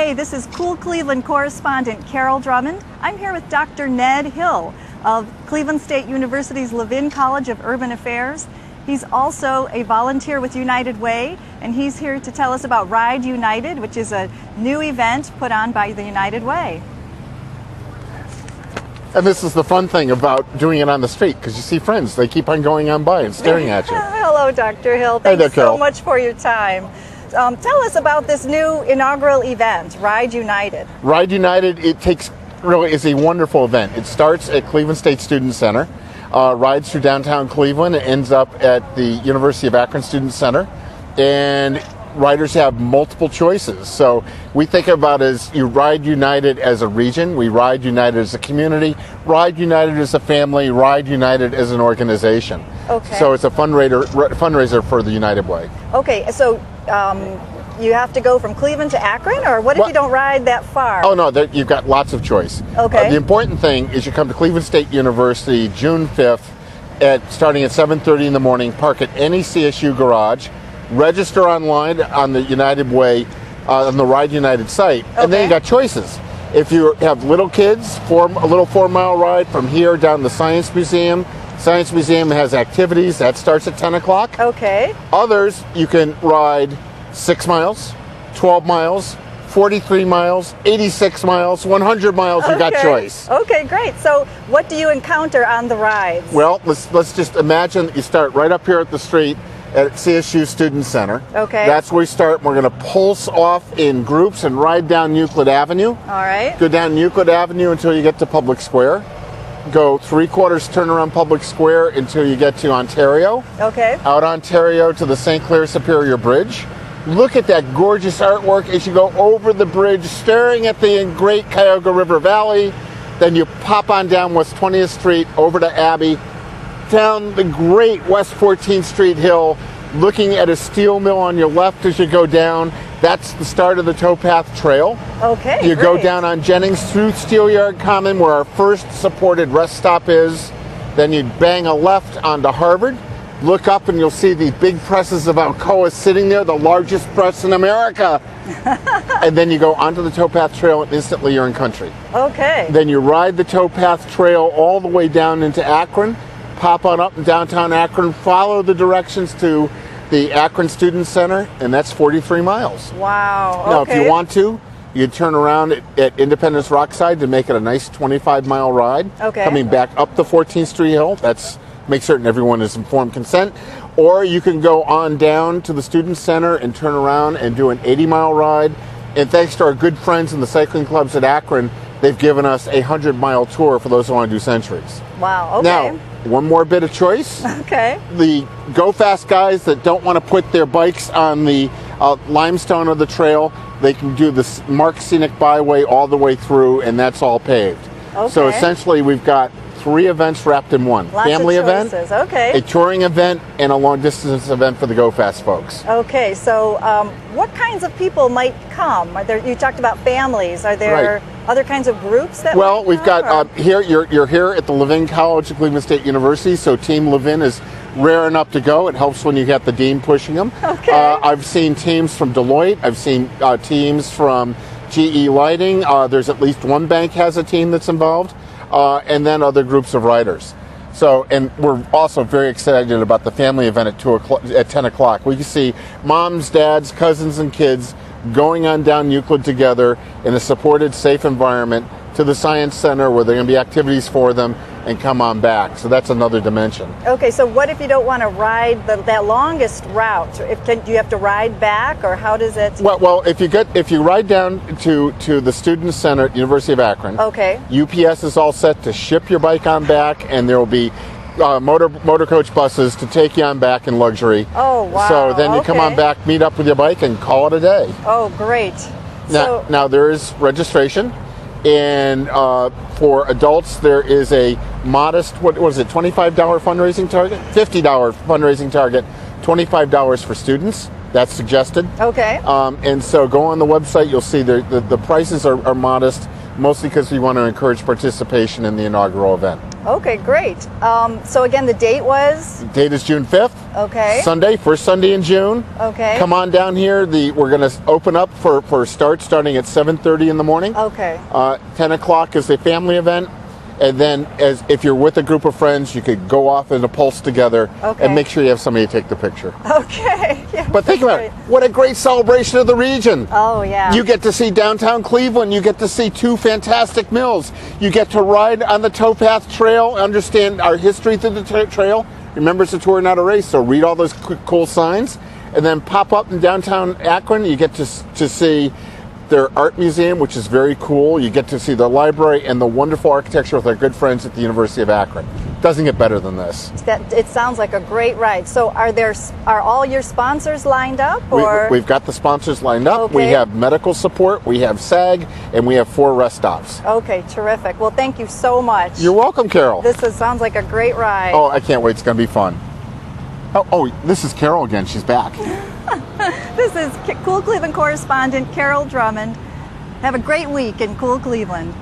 Hey, this is Cool Cleveland correspondent Carol Drummond. I'm here with Dr. Ned Hill of Cleveland State University's Levin College of Urban Affairs. He's also a volunteer with United Way, and he's here to tell us about Ride United, which is a new event put on by the United Way. And this is the fun thing about doing it on the street, because you see friends. They keep on going on by and staring at you. Hello, Dr. Hill. Hey there, Thanks so Carol. much for your time. Tell us about this new inaugural event, Ride United. Ride United, really is a wonderful event. It starts at Cleveland State Student Center, rides through downtown Cleveland, and ends up at the University of Akron Student Center. And riders have multiple choices. So we think about it as you Ride United as a region, we Ride United as a community, Ride United as a family, Ride United as an organization. Okay. So it's a fundraiser for the United Way. Okay, so you have to go from Cleveland to Akron, or what if you don't ride that far? Oh no, you've got lots of choice. Okay. The important thing is you come to Cleveland State University June 5th starting at 7:30 in the morning, park at any CSU garage, register online on the United Way, on the Ride United site, and then you got choices. If you have little kids, a little 4-mile ride from here down to the Science Museum. Science Museum has activities. That starts at 10 o'clock. Okay. Others, you can ride 6 miles, 12 miles, 43 miles, 86 miles, 100 miles. You got choice. Okay, great. So what do you encounter on the rides? Well, let's just imagine that you start right up here at the street at CSU Student Center. Okay. That's where we start. We're going to pulse off in groups and ride down Euclid Avenue. All right. Go down Euclid Avenue until you get to Public Square. Go 3/4 turn around Public Square until you get to Ontario. Okay. Out Ontario to the St. Clair Superior Bridge. Look at that gorgeous artwork as you go over the bridge, staring at the great Cuyahoga River Valley. Then you pop on down West 20th Street over to Abbey, down the great West 14th Street Hill, looking at a steel mill on your left as you go down. That's the start of the Towpath Trail. Okay, You go great. down on Jennings through Steelyard Commons, where our first supported rest stop is. Then you bang a left onto Harvard. Look up and you'll see the big presses of Alcoa sitting there, the largest press in America. And then you go onto the Towpath Trail and instantly you're in country. Okay. Then you ride the Towpath Trail all the way down into Akron, pop on up in downtown Akron, follow the directions to the Akron Student Center, and that's 43 miles. Wow. Now, okay. if you want to, you turn around at Independence Rockside to make it a nice 25-mile ride. Okay. Coming back up the 14th Street Hill. Make certain everyone is informed consent. Or you can go on down to the Student Center and turn around and do an 80-mile ride. And thanks to our good friends in the cycling clubs at Akron, they've given us a 100-mile tour for those who want to do centuries. Wow. Okay. Now, one more bit of choice. Okay. The go fast guys that don't want to put their bikes on the limestone of the trail, they can do the marked Scenic Byway all the way through, and that's all paved. Okay. So essentially we've got 3 events wrapped in one. Lots Family of event, choices. Okay. a touring event, and a long distance event for the go fast folks. Okay, so what kinds of people might come? You talked about families. Are there other kinds of groups that Well, might we've come, got here. You're here at the Levin College of Cleveland State University, so Team Levin is rare enough to go. It helps when you get the dean pushing them. Okay. I've seen teams from Deloitte. I've seen teams from GE Lighting. There's at least one bank has a team that's involved, and then other groups of riders. So, and we're also very excited about the family event at 10 o'clock. We can see moms, dads, cousins, and kids going on down Euclid together in a supported, safe environment to the Science Center where there are going to be activities for them and come on back. So that's another dimension. Okay, so what if you don't want to ride that longest route? Do you have to ride back, or how does it? Well, if you ride down to the Student Center at University of Akron, Okay. UPS is all set to ship your bike on back, and there will be motor coach buses to take you on back in luxury. Oh, wow. So then you come on back, meet up with your bike, and call it a day. Oh, great. Now there is registration, and for adults there is a modest, what was it, $25 fundraising target? $50 fundraising target, $25 for students. That's suggested. Okay. And so go on the website, you'll see the prices are modest, mostly because we want to encourage participation in the inaugural event. Okay, great. So again, the date was? Date is June 5th. Okay. Sunday, first Sunday in June. Okay. Come on down here. We're going to open up for starting at 7:30 in the morning. Okay. 10 o'clock is a family event. And then if you're with a group of friends, you could go off in a pulse together and make sure you have somebody to take the picture. Okay. Yeah, but think about it. What a great celebration of the region. Oh, yeah. You get to see downtown Cleveland. You get to see two fantastic mills. You get to ride on the Towpath Trail, understand our history through the trail. Remember, it's a tour, not a race, so read all those cool signs. And then pop up in downtown Akron. You get to see their art museum, which is very cool. You get to see the library and the wonderful architecture with our good friends at the University of Akron. Doesn't get better than this. It sounds like a great ride. So are all your sponsors lined up? Or? We've got the sponsors lined up. Okay. We have medical support, we have SAG, and we have 4 rest stops. Okay, terrific. Well, thank you so much. You're welcome, Carol. Sounds like a great ride. Oh, I can't wait. It's going to be fun. Oh, this is Carol again. She's back. This is Cool Cleveland correspondent Carol Drummond. Have a great week in Cool Cleveland.